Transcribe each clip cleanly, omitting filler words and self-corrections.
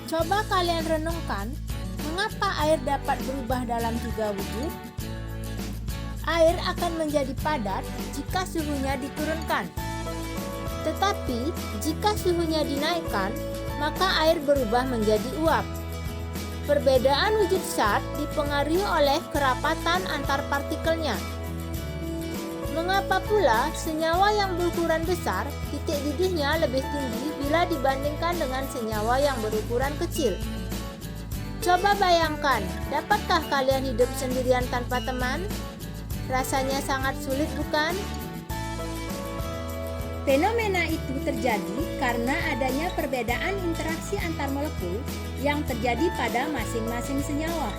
Coba kalian renungkan, mengapa air dapat berubah dalam 3 wujud? Air akan menjadi padat jika suhunya diturunkan. Tetapi, jika suhunya dinaikkan, maka air berubah menjadi uap. Perbedaan wujud zat dipengaruhi oleh kerapatan antar partikelnya. Mengapa pula senyawa yang berukuran besar, titik didihnya lebih tinggi bila dibandingkan dengan senyawa yang berukuran kecil? Coba bayangkan, dapatkah kalian hidup sendirian tanpa teman? Rasanya sangat sulit, bukan? Fenomena itu terjadi karena adanya perbedaan interaksi antar molekul yang terjadi pada masing-masing senyawa.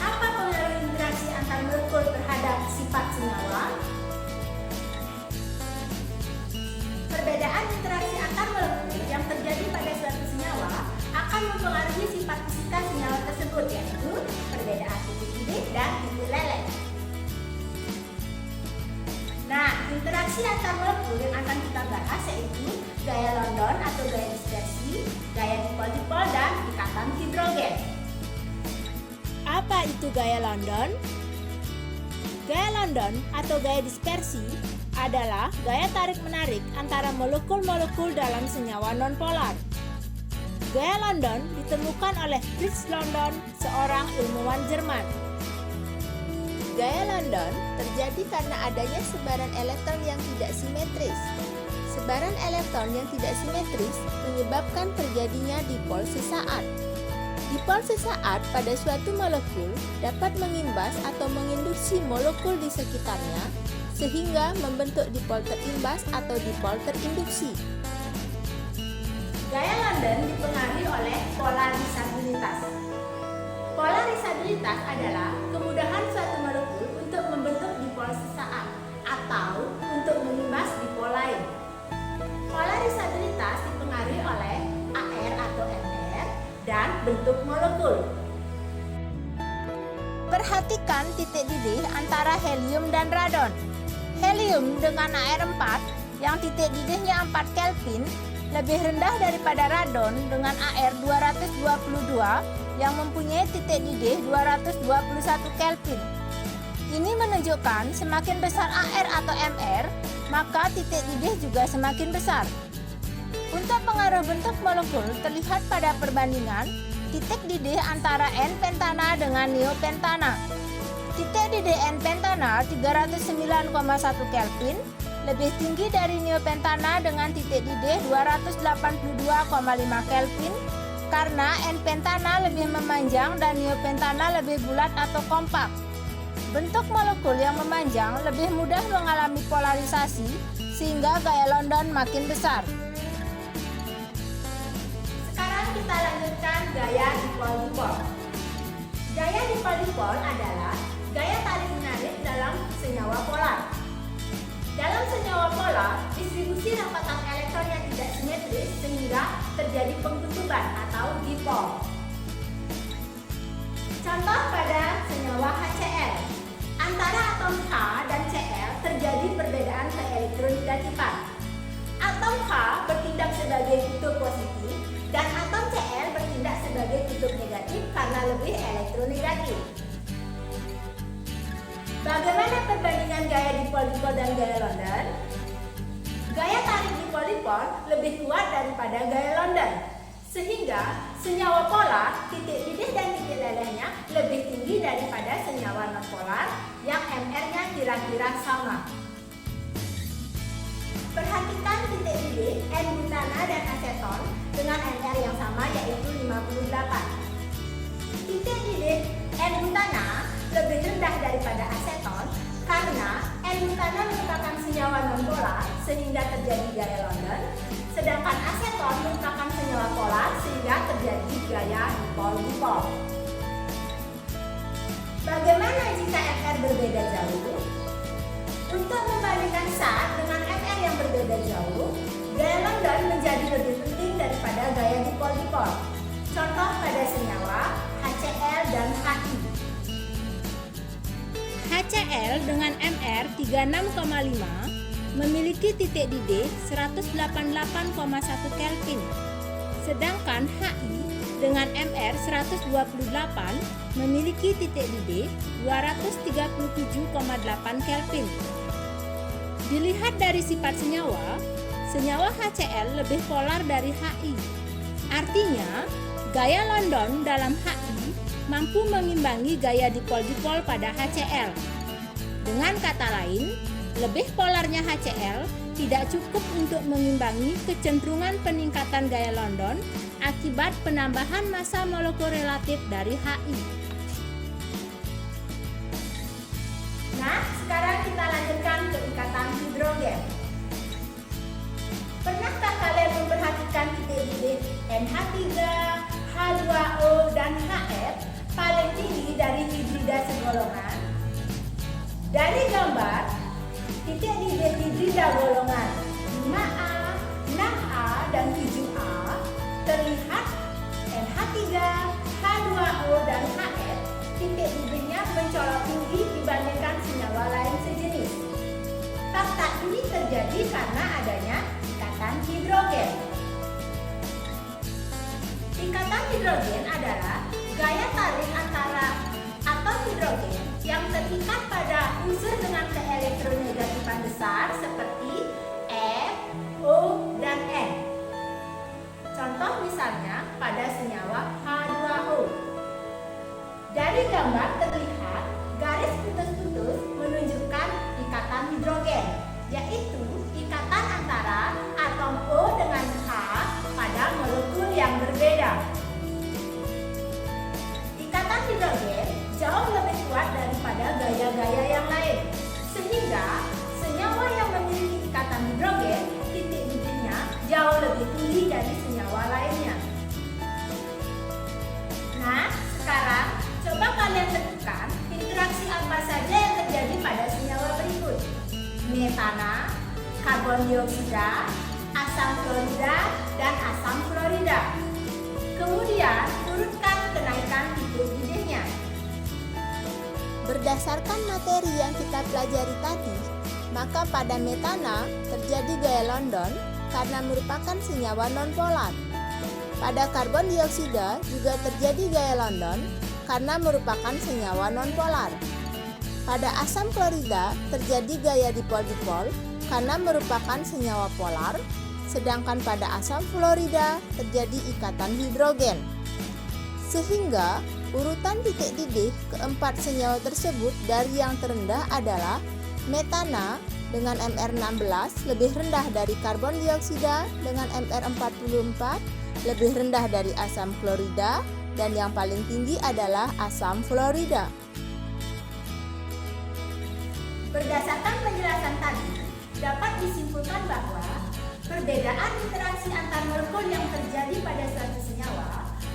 Apa pengaruh interaksi antar molekul terhadap sifat senyawa? Perbedaan interaksi antar molekul yang terjadi pada suatu senyawa akan mempengaruhi sifat fisika senyawa tersebut, yaitu perbedaan titik didih dan titik leleh. Nah, interaksi antar molekul yang akan kita bahas yaitu gaya London atau gaya dispersi, gaya dipol-dipol, dan ikatan hidrogen. Apa itu gaya London? Gaya London atau gaya dispersi adalah gaya tarik-menarik antara molekul-molekul dalam senyawa nonpolar. Gaya London ditemukan oleh Fritz London, seorang ilmuwan Jerman. Gaya London terjadi karena adanya sebaran elektron yang tidak simetris. Sebaran elektron yang tidak simetris menyebabkan terjadinya dipol sesaat. Dipol sesaat pada suatu molekul dapat mengimbas atau menginduksi molekul di sekitarnya sehingga membentuk dipol terimbas atau dipol terinduksi. Gaya London dipengaruhi oleh polarisabilitas. Polarisabilitas adalah kemudahan suatu molekul untuk membentuk dipol sesaat atau untuk mengimbas dipol lain. Polarisabilitas dipengaruhi oleh AR atau MR dan bentuk molekul. Perhatikan titik didih antara helium dan radon. Helium dengan AR4 yang titik didihnya 4 Kelvin lebih rendah daripada radon dengan AR 222 yang mempunyai titik didih 221 Kelvin. Ini menunjukkan semakin besar AR atau MR, maka titik didih juga semakin besar. Untuk pengaruh bentuk molekul terlihat pada perbandingan titik didih antara N-pentana dengan neopentana. Titik didih N-pentana 309,1 Kelvin lebih tinggi dari neopentana dengan titik didih 282,5 Kelvin karena N-pentana lebih memanjang dan neopentana lebih bulat atau kompak. Bentuk molekul yang memanjang lebih mudah mengalami polarisasi sehingga gaya London makin besar. Sekarang kita lanjutkan gaya dipol-dipol. Gaya dipol-dipol adalah gaya tarik-menarik dalam senyawa polar. Dalam senyawa polar, distribusi rapatan elektron yang tidak simetris sehingga terjadi pengkutuban atau dipol. Contoh pada senyawa HCl. Antara atom H dan Cl terjadi perbedaan keelektronegatifan. Atom H bertindak sebagai kutub positif dan atom Cl bertindak sebagai kutub negatif karena lebih elektronegatif. Bagaimana perbandingan gaya dipol-dipol dan gaya London? Gaya tarik dipol-dipol lebih kuat daripada gaya London, sehingga senyawa polar, titik didih dan titik lelehnya lebih tinggi daripada senyawa nonpolar yang MR-nya kira-kira sama. Perhatikan titik didih N-butana dan aseton dengan MR yang sama yaitu 58. Titik didih N-butana lebih rendah daripada aseton karena N-butana merupakan senyawa nonpolar sehingga terjadi gaya London, sedangkan aseton merupakan senyawa polar sehingga terjadi gaya dipol-dipol. Bagaimana jika MR berbeda jauh? Untuk membandingkan zat dengan MR yang berbeda jauh, gaya London menjadi lebih penting daripada gaya dipol-dipol. Contoh pada senyawa HCl dan HI. HCl dengan MR 36,5 memiliki titik didih 188,1 Kelvin. Sedangkan Hi dengan Mr 128 memiliki titik didih 237,8 Kelvin. Dilihat dari sifat senyawa, senyawa HCl lebih polar dari Hi. Artinya, gaya London dalam Hi mampu mengimbangi gaya dipol-dipol pada HCl. Dengan kata lain, lebih polarnya HCl tidak cukup untuk mengimbangi kecenderungan peningkatan gaya London akibat penambahan massa molekul relatif dari Hi. Nah, sekarang kita lanjutkan ke ikatan hidrogen. Pernahkah kalian memperhatikan titik didih NH3, H2O, dan HF paling tinggi dari hidrida segolongan? Dari gambar, titik didih hidrida golongan 5A, 6A, dan 7A terlihat NH3, H2O, dan HF titik didihnya mencolok tinggi dibandingkan senyawa lain sejenis. Fakta ini terjadi karena adanya ikatan hidrogen. Ikatan hidrogen adalah gaya tarik antara atom hidrogen yang terikat pada unsur dengan keelektronegativan besar seperti F, O, dan N. Contoh misalnya pada senyawa H2O. Dari gambar terlihat garis putus-putus menunjukkan ikatan hidrogen, yaitu ikatan antara atom O dengan H pada molekul yang berbeda. Ikatan hidrogen jauh lebih kuat daripada gaya-gaya yang lain, sehingga senyawa yang memiliki ikatan hidrogen titik didihnya jauh lebih tinggi dari senyawa lainnya. Nah, sekarang coba kalian tentukan interaksi apa saja yang terjadi pada senyawa berikut: metana, karbon dioksida, asam klorida, dan asam fluorida. Kemudian urutkan kenaikan titik didihnya. Berdasarkan materi yang kita pelajari tadi, maka pada metana terjadi gaya London karena merupakan senyawa nonpolar. Pada karbon dioksida juga terjadi gaya London karena merupakan senyawa nonpolar. Pada asam klorida terjadi gaya dipol-dipol karena merupakan senyawa polar, sedangkan pada asam fluorida terjadi ikatan hidrogen. Sehingga urutan titik didih keempat senyawa tersebut dari yang terendah adalah metana dengan Mr16 lebih rendah dari karbon dioksida dengan Mr44, lebih rendah dari asam klorida, dan yang paling tinggi adalah asam fluorida. Berdasarkan penjelasan tadi, dapat disimpulkan bahwa perbedaan interaksi antar molekul yang terjadi pada suatu senyawa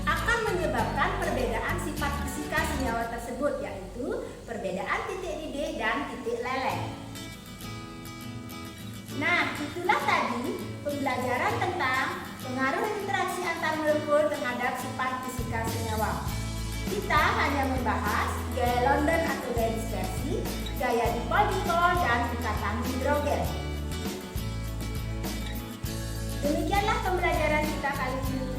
akan menyebabkan perbedaan sifat fisika senyawa tersebut, yaitu perbedaan titik didih dan titik leleh. Nah, itulah tadi pembelajaran tentang pengaruh interaksi antar molekul terhadap sifat fisika senyawa. Kita hanya membahas gaya London atau gaya dispersi, gaya dipol-dipol, dan ikatan hidrogen. Demikianlah pembelajaran kita kali ini.